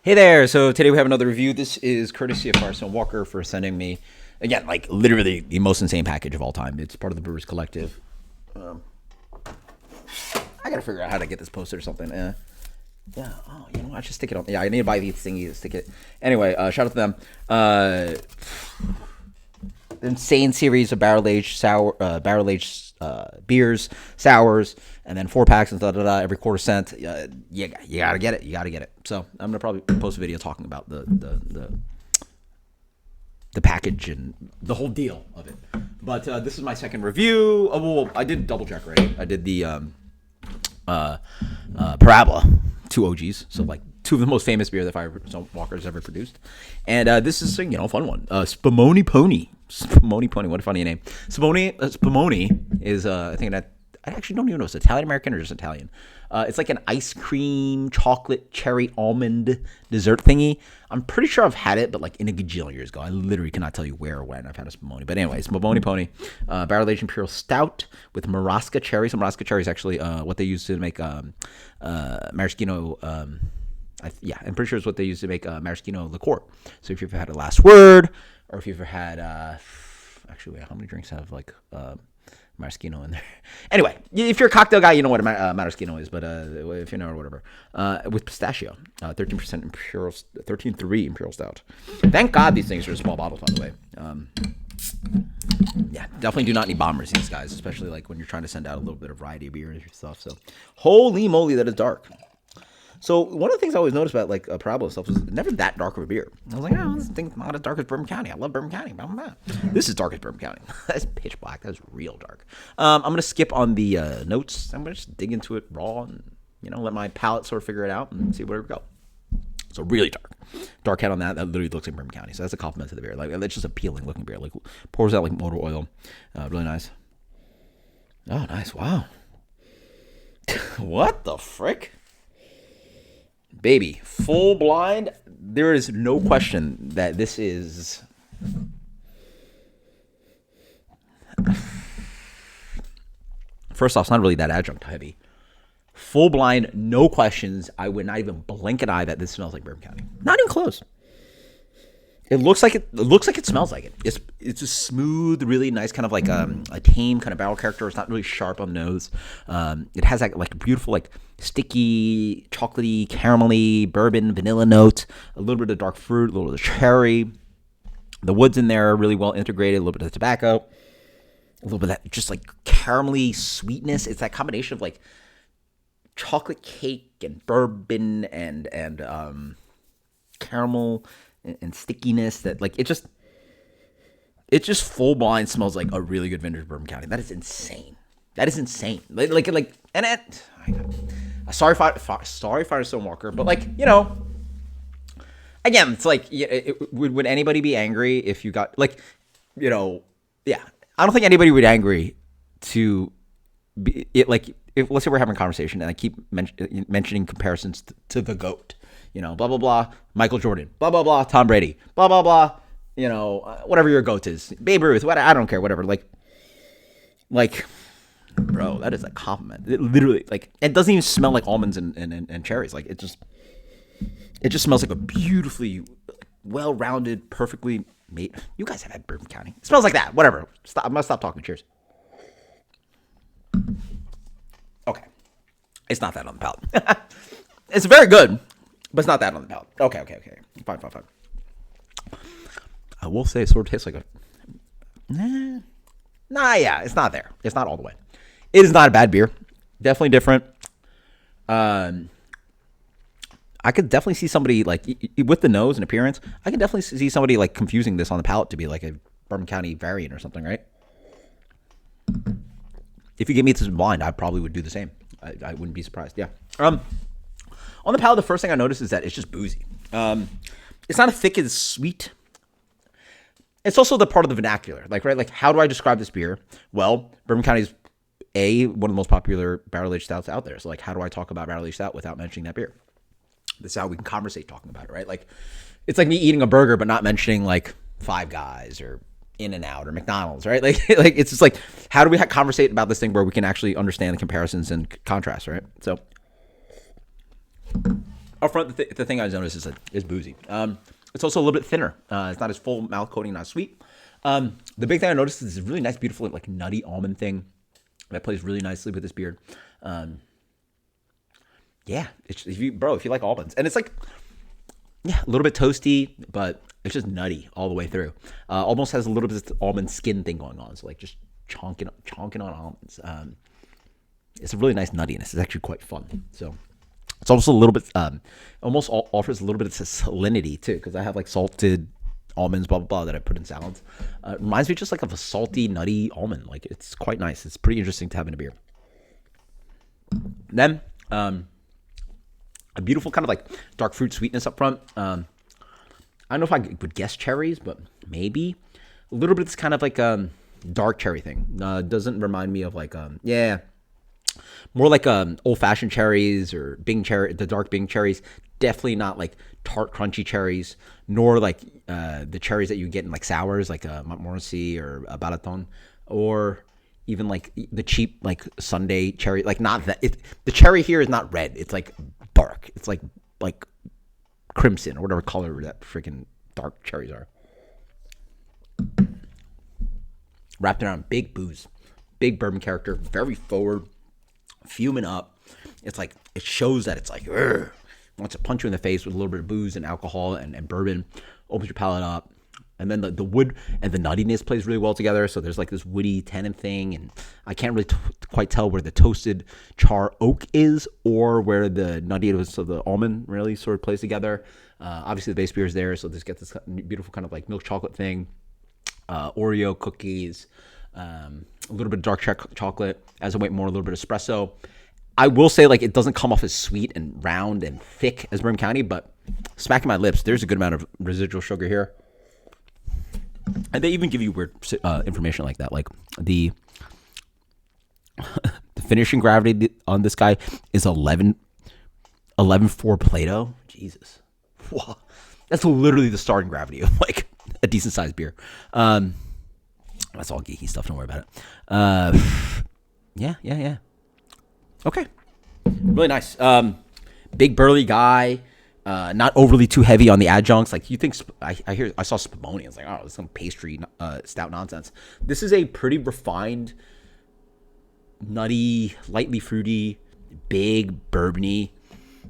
Hey there! So today we have another review. This is courtesy of Firestone Walker for sending me, again, like literally the most insane package of all time. It's part of the Brewers Collective. I gotta figure out how to get this posted or something. Yeah. Oh, you know what? I should stick it on. Yeah, I need to buy these thingies to stick it. Anyway, shout out to them. Insane series of barrel-aged beers, sours, and then 4-packs and every quarter cent. You gotta get it. You gotta get it. So I'm gonna probably post a video talking about the package and the whole deal of it. But this is my second review. Oh, well, I did double check already. I did the Parabola, 2 OGs. So like 2 of the most famous beer that Firestone Walker's ever produced. And this is a fun one. Spumoni Pony. Spumoni Pony. What a funny name. Spumoni is I think that I actually don't even know if it's Italian American or just Italian. It's like an ice cream, chocolate, cherry, almond dessert thingy. I'm pretty sure I've had it, but like in a gajillion years ago. I literally cannot tell you where or when I've had a Spumoni. But anyways, Spumoni Pony, barrel-aged imperial stout with Marasca cherry. So Marasca cherry is actually what they use to make maraschino. I'm pretty sure it's what they use to make maraschino liqueur. So if you've ever had a Last Word, or if you've ever had, actually, wait, how many drinks have like maraschino in there? Anyway, if you're a cocktail guy, you know what a maraschino is. But if you know or whatever, with pistachio, 13% imperial, 13.3 imperial stout. Thank God these things are small bottles, by the way. Yeah, definitely do not need bombers, these guys, especially like when you're trying to send out a little bit of variety of beer and stuff. So, holy moly, that is dark. So one of the things I always noticed about like Parabola stuff was never that dark of a beer. I was like, oh, this thing's not as dark as Bourbon County. I love Bourbon County. Blah, blah, blah. This is dark as Bourbon County. That's pitch black. That's real dark. I'm gonna skip on the notes. I'm gonna just dig into it raw and let my palate sort of figure it out and see where we go. So really dark head on that. That literally looks like Bourbon County. So that's a compliment to the beer. Like it's just appealing looking beer. Like pours out like motor oil. Really nice. Oh, nice. Wow. What the frick? Baby, full blind. There is no question that this is. First off, it's not really that adjunct heavy. Full blind, no questions. I would not even blink an eye that this smells like Bourbon County. Not even close. It looks like it smells like it. It's a smooth, really nice kind of like a tame kind of barrel character. It's not really sharp on the nose. It has that like beautiful like sticky, chocolatey, caramelly, bourbon, vanilla note. A little bit of dark fruit, a little bit of cherry. The woods in there are really well integrated. A little bit of tobacco. A little bit of that just like caramelly sweetness. It's that combination of like chocolate cake and bourbon and caramel and stickiness that like it just full blind smells like a really good vintage Bourbon County. That is insane. Like and it. Sorry, Firestone Walker, but like again, it's like would anybody be angry if you got like yeah. I don't think anybody would be angry to be it like if let's say we're having a conversation and I keep mentioning comparisons to the GOAT. Blah, blah, blah, Michael Jordan, blah, blah, blah, Tom Brady, blah, blah, blah, whatever your GOAT is, Babe Ruth, I don't care, whatever. Like, bro, that is a compliment. It literally, like, it doesn't even smell like almonds and cherries. Like, it just smells like a beautifully well-rounded, perfectly made. You guys have had Bourbon County. It smells like that. Whatever. Stop. I'm gonna stop talking. Cheers. Okay, it's not that on the palate. It's very good. But it's not that on the palate. Okay. Fine. I will say it sort of tastes like a... yeah, it's not there. It's not all the way. It is not a bad beer. Definitely different. I could definitely see somebody, like, with the nose and appearance, I could definitely see somebody, like, confusing this on the palate to be, like, a Bourbon County variant or something, right? If you gave me this blind, I probably would do the same. I wouldn't be surprised. Yeah. On the palate, the first thing I noticed is that it's just boozy. It's not as thick as sweet. It's also the part of the vernacular. Like, right? Like, how do I describe this beer? Well, Bourbon County is one of the most popular barrel-aged stouts out there. So, like, how do I talk about barrel-aged stout without mentioning that beer? This is how we can conversate talking about it, right? Like, it's like me eating a burger but not mentioning, like, Five Guys or In-N-Out or McDonald's, right? Like it's just like, how do we conversate about this thing where we can actually understand the comparisons and contrasts, right? So... Up front, the thing I noticed is boozy. It's also a little bit thinner. It's not as full mouth coating, not sweet. The big thing I noticed is this really nice, beautiful, like nutty almond thing that plays really nicely with this beer. Yeah, if you like almonds, and it's like, yeah, a little bit toasty, but it's just nutty all the way through. Almost has a little bit of this almond skin thing going on. So like just chonking on almonds. It's a really nice nuttiness. It's actually quite fun. So it's also a little bit, almost offers a little bit of salinity too, because I have like salted almonds, blah, blah, blah, that I put in salads. It reminds me just like of a salty, nutty almond. Like it's quite nice. It's pretty interesting to have in a beer. Then, a beautiful kind of like dark fruit sweetness up front. I don't know if I would guess cherries, but maybe a little bit of this kind of like dark cherry thing. Doesn't remind me of like, more like old-fashioned cherries or Bing cherry, the dark Bing cherries. Definitely not like tart, crunchy cherries, nor like the cherries that you get in like sours, like Montmorency or Balaton, or even like the cheap like Sunday cherry. Like not that. The cherry here is not red. It's like dark. It's like crimson or whatever color that freaking dark cherries are. Wrapped around big booze, big bourbon character, very forward, fuming up. It's like it shows that it's like wants to punch you in the face with a little bit of booze and alcohol and bourbon. Opens your palate up, and then the wood and the nuttiness plays really well together. So there's like this woody tannin thing, and I can't really quite tell where the toasted char oak is or where the nuttiness of the almond really sort of plays together. Obviously the base beer is there, so this gets this beautiful kind of like milk chocolate thing, Oreo cookies, a little bit of dark chocolate. As I wait more, a little bit of espresso. I will say, like, it doesn't come off as sweet and round and thick as Bourbon County, but smacking my lips, there's a good amount of residual sugar here. And they even give you weird information like that. Like, the finishing gravity on this guy is 11.4 Plato. Jesus. Wow. That's literally the starting gravity of, like, a decent-sized beer. That's all geeky stuff. Don't worry about it. Yeah. Okay. Really nice. Big burly guy. Not overly too heavy on the adjuncts. Like you think, I saw Spumoni. I was like, oh, this is some pastry stout nonsense. This is a pretty refined, nutty, lightly fruity, big bourbony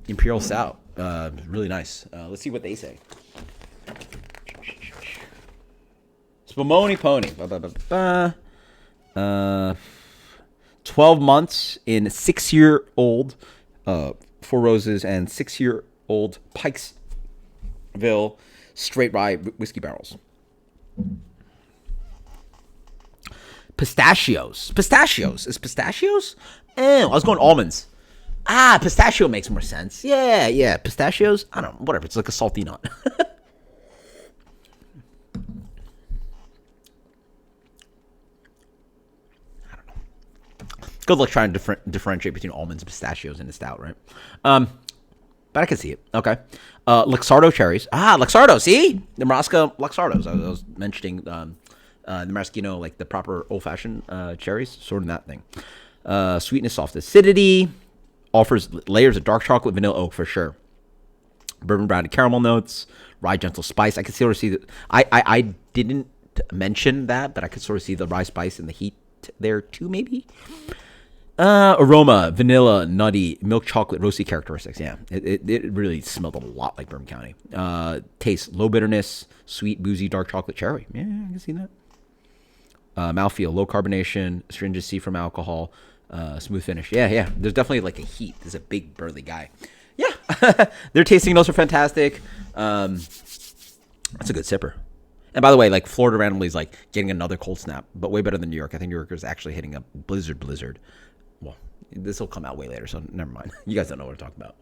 imperial stout. Really nice. Let's see what they say. Spumoni Pony. 12 months in 6-year-old Four Roses and 6-year-old Pikesville straight rye whiskey barrels. Pistachios. Is pistachios? I was going almonds. Pistachio makes more sense. Yeah. Pistachios? I don't know. Whatever. It's like a salty nut. Good luck trying to differentiate between almonds and pistachios in a stout, right? But I can see it. Okay. Luxardo cherries. Luxardo. See? Nebraska Luxardos. I was mentioning the Maraschino, like the proper old-fashioned cherries. Sort of that thing. Sweetness, soft acidity. Offers layers of dark chocolate, vanilla oak for sure. Bourbon brown and caramel notes. Rye gentle spice. I could sort of see that. I didn't mention that, but I could sort of see the rye spice and the heat there too, maybe. Aroma, vanilla, nutty, milk chocolate, roasty characteristics. Yeah, it really smelled a lot like Bourbon County. Taste, low bitterness, sweet, boozy, dark chocolate cherry. Yeah, I can see that. Mouthfeel, low carbonation, astringency from alcohol, smooth finish. Yeah. There's definitely like a heat. There's a big burly guy. Yeah, their tasting notes are fantastic. That's a good sipper. And by the way, like Florida randomly is like getting another cold snap, but way better than New York. I think New York is actually hitting a blizzard. Well, this will come out way later, so never mind. You guys don't know what I'm talking about.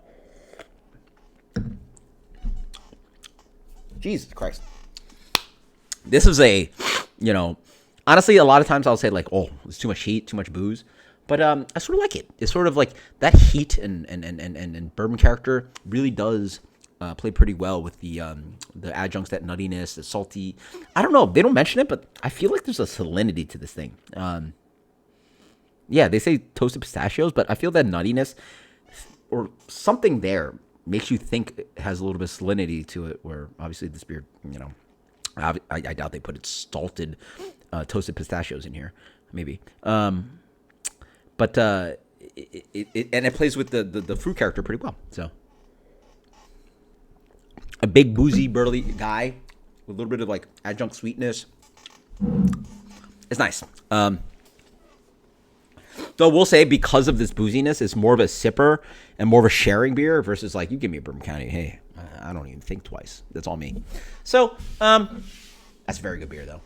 Jesus Christ. This is honestly, a lot of times I'll say like, oh, it's too much heat, too much booze. But I sort of like it. It's sort of like that heat and bourbon character really does play pretty well with the adjuncts, that nuttiness, the salty. I don't know. They don't mention it, but I feel like there's a salinity to this thing. Yeah, they say toasted pistachios, but I feel that nuttiness or something there makes you think it has a little bit of salinity to it. Where obviously this beer, I doubt they put it salted, toasted pistachios in here, maybe. But it plays with the fruit character pretty well. So a big boozy burly guy with a little bit of like adjunct sweetness. It's nice. Though we'll say because of this booziness, it's more of a sipper and more of a sharing beer versus like you give me a Bourbon County, hey, I don't even think twice. That's all me. So that's a very good beer though.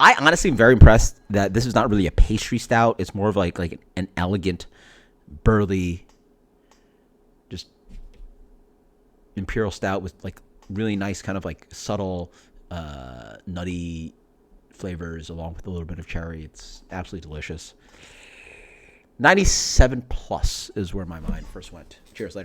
I honestly am very impressed that this is not really a pastry stout. It's more of like an elegant, burly, just imperial stout with like really nice kind of like subtle, nutty flavors along with a little bit of cherry. It's absolutely delicious. 97 plus is where my mind first went. Cheers, later.